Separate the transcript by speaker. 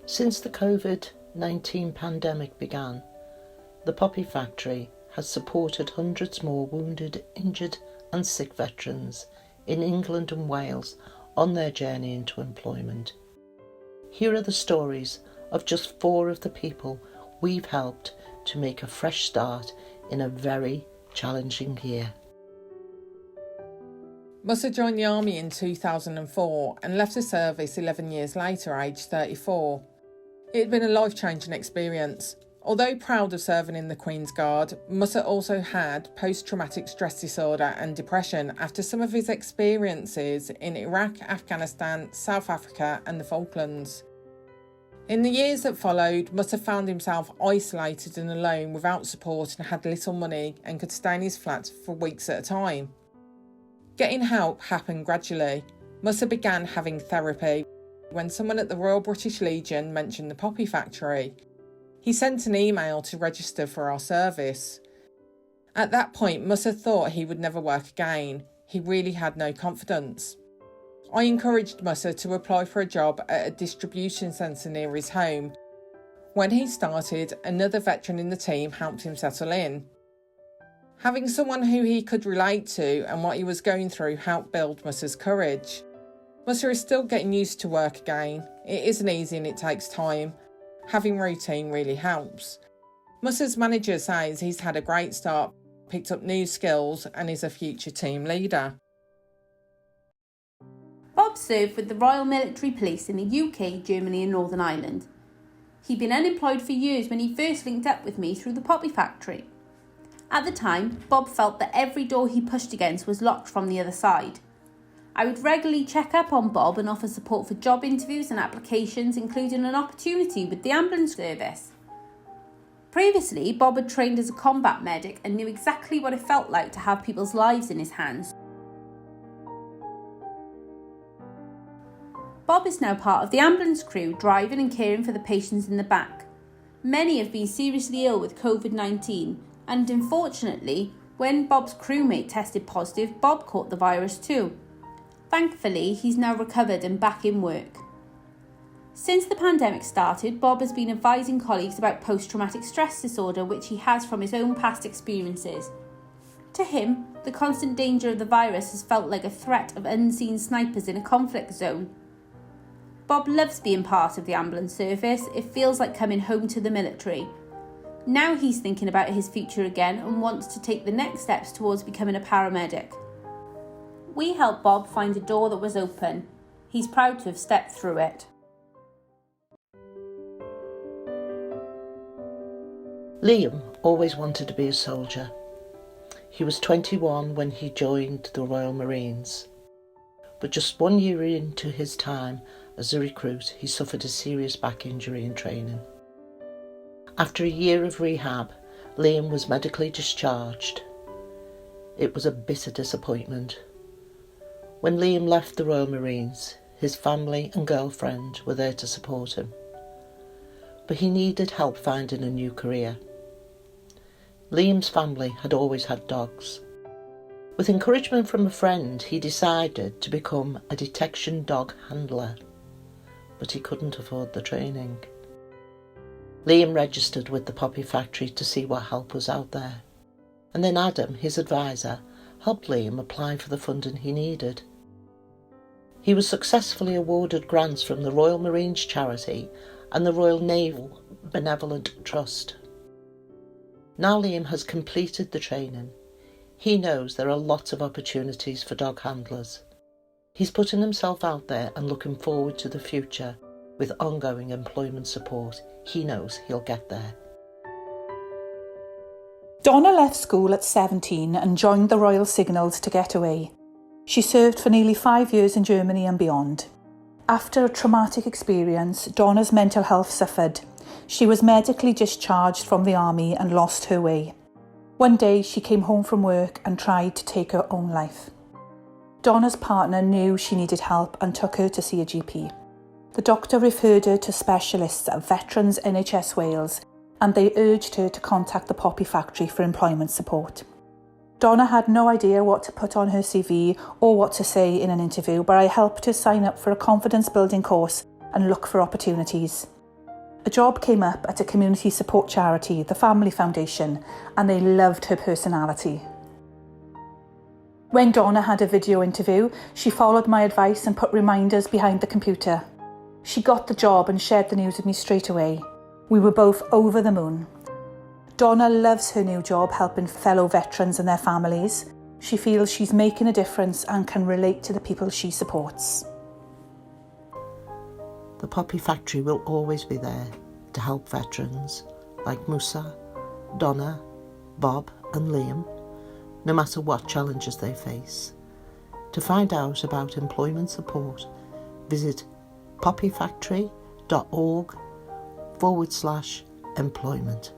Speaker 1: Since the COVID-19 pandemic began, the Poppy Factory has supported hundreds more wounded, injured and sick veterans in England and Wales on their journey into employment. Here are the stories of just 4 of the people we've helped to make a fresh start in a very challenging year.
Speaker 2: Musa joined the army in 2004 and left the service 11 years later, aged 34. It had been a life-changing experience. Although proud of serving in the Queen's Guard, Musa also had post-traumatic stress disorder and depression after some of his experiences in Iraq, Afghanistan, South Africa and the Falklands. In the years that followed, Musa found himself isolated and alone without support and had little money and could stay in his flat for weeks at a time. Getting help happened gradually. Musa began having therapy when someone at the Royal British Legion mentioned the Poppy Factory. He sent an email to register for our service. At that point, Musa thought he would never work again. He really had no confidence. I encouraged Musa to apply for a job at a distribution centre near his home. When he started, another veteran in the team helped him settle in. Having someone who he could relate to and what he was going through helped build Musa's courage. Musa is still getting used to work again. It isn't easy and it takes time. Having routine really helps. Musa's manager says he's had a great start, picked up new skills and is a future team leader.
Speaker 3: Bob served with the Royal Military Police in the UK, Germany and Northern Ireland. He'd been unemployed for years when he first linked up with me through the Poppy Factory. At the time, Bob felt that every door he pushed against was locked from the other side. I would regularly check up on Bob and offer support for job interviews and applications, including an opportunity with the ambulance service. Previously, Bob had trained as a combat medic and knew exactly what it felt like to have people's lives in his hands. Bob is now part of the ambulance crew, driving and caring for the patients in the back. Many have been seriously ill with COVID-19, and unfortunately, when Bob's crewmate tested positive, Bob caught the virus too. Thankfully, he's now recovered and back in work. Since the pandemic started, Bob has been advising colleagues about post-traumatic stress disorder, which he has from his own past experiences. To him, the constant danger of the virus has felt like a threat of unseen snipers in a conflict zone. Bob loves being part of the ambulance service. It feels like coming home to the military. Now he's thinking about his future again and wants to take the next steps towards becoming a paramedic. We helped Bob find a door that was open. He's proud to have stepped through it.
Speaker 1: Liam always wanted to be a soldier. He was 21 when he joined the Royal Marines. But just 1 year into his time as a recruit, he suffered a serious back injury in training. After a year of rehab, Liam was medically discharged. It was a bitter disappointment. When Liam left the Royal Marines, his family and girlfriend were there to support him. But he needed help finding a new career. Liam's family had always had dogs. With encouragement from a friend, he decided to become a detection dog handler, but he couldn't afford the training. Liam registered with the Poppy Factory to see what help was out there, and then Adam, his advisor, helped Liam apply for the funding he needed. He was successfully awarded grants from the Royal Marines Charity and the Royal Naval Benevolent Trust. Now Liam has completed the training. He knows there are lots of opportunities for dog handlers. He's putting himself out there and looking forward to the future with ongoing employment support. He knows he'll get there.
Speaker 4: Donna left school at 17 and joined the Royal Signals to get away. She served for nearly 5 years in Germany and beyond. After a traumatic experience, Donna's mental health suffered. She was medically discharged from the army and lost her way. One day she came home from work and tried to take her own life. Donna's partner knew she needed help and took her to see a GP. The doctor referred her to specialists at Veterans NHS Wales, and they urged her to contact the Poppy Factory for employment support. Donna had no idea what to put on her CV or what to say in an interview, but I helped her sign up for a confidence-building course and look for opportunities. A job came up at a community support charity, the Family Foundation, and they loved her personality. When Donna had a video interview, she followed my advice and put reminders behind the computer. She got the job and shared the news with me straight away. We were both over the moon. Donna loves her new job helping fellow veterans and their families. She feels she's making a difference and can relate to the people she supports.
Speaker 1: The Poppy Factory will always be there to help veterans like Musa, Donna, Bob and Liam, no matter what challenges they face. To find out about employment support, visit poppyfactory.org/employment.